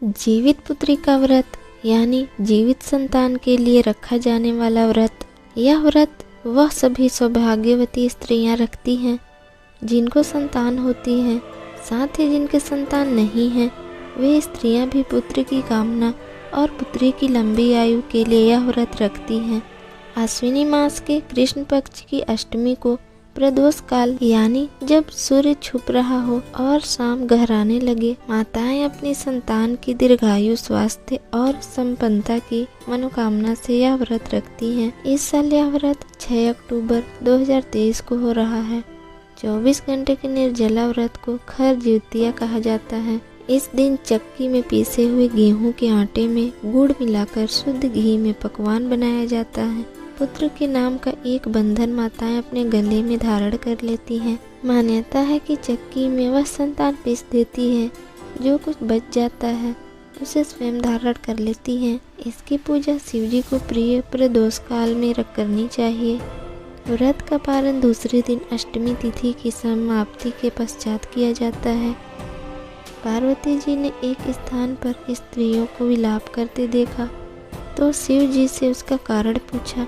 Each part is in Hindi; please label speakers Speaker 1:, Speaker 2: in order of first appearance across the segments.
Speaker 1: जीवित पुत्री का व्रत यानी जीवित संतान के लिए रखा जाने वाला व्रत। यह व्रत वह सभी सौभाग्यवती स्त्रियां रखती हैं जिनको संतान होती है। साथ ही जिनके संतान नहीं हैं वे स्त्रियां भी पुत्र की कामना और पुत्री की लंबी आयु के लिए यह व्रत रखती हैं। आश्विनी मास के कृष्ण पक्ष की अष्टमी को प्रदोष काल यानी जब सूर्य छुप रहा हो और शाम गहराने लगे, माताएं अपनी संतान की दीर्घायु, स्वास्थ्य और संपन्नता की मनोकामना से यह व्रत रखती हैं। इस साल यह व्रत 6 अक्टूबर 2023 को हो रहा है। 24 घंटे के निर्जला व्रत को खर ज्योतिया कहा जाता है। इस दिन चक्की में पीसे हुए गेहूं के आटे में गुड़ मिलाकर शुद्ध घी में पकवान बनाया जाता है। पुत्र के नाम का एक बंधन माताएं अपने गले में धारण कर लेती हैं। मान्यता है कि चक्की में वह संतान पीस देती है, जो कुछ बच जाता है उसे स्वयं धारण कर लेती हैं। इसकी पूजा शिव जी को प्रिय प्रदोष काल में करनी चाहिए। व्रत का पारण दूसरे दिन अष्टमी तिथि की समाप्ति के पश्चात किया जाता है। पार्वती जी ने एक स्थान पर स्त्रियों को विलाप करते देखा तो शिव जी से उसका कारण पूछा।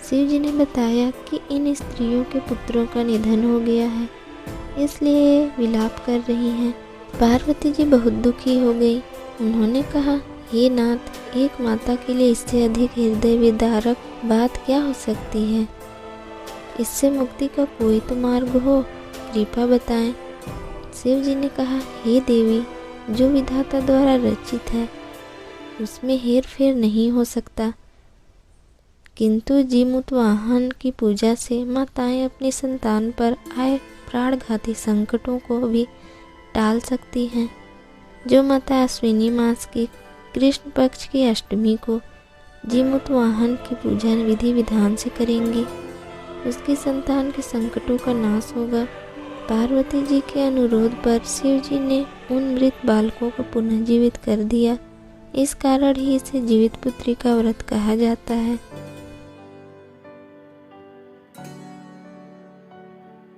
Speaker 1: शिव जी ने बताया कि इन स्त्रियों के पुत्रों का निधन हो गया है, इसलिए विलाप कर रही हैं। पार्वती जी बहुत दुखी हो गई। उन्होंने कहा, हे नाथ, एक माता के लिए इससे अधिक हृदय विदारक बात क्या हो सकती है। इससे मुक्ति का कोई तो मार्ग हो, कृपा बताएं। शिव जी ने कहा, हे देवी, जो विधाता द्वारा रचित है उसमें हेर फेर नहीं हो सकता, किंतु जीमूत वाहन की पूजा से माताएं अपनी संतान पर आए प्राणघाती संकटों को भी टाल सकती हैं। जो माता अश्विनी मास की कृष्ण पक्ष की अष्टमी को जीमूत वाहन की पूजा विधि विधान से करेंगी, उसकी संतान के संकटों का नाश होगा। पार्वती जी के अनुरोध पर शिव जी ने उन मृत बालकों को पुनः जीवित कर दिया। इस कारण ही इसे जीवित पुत्री का व्रत कहा जाता है।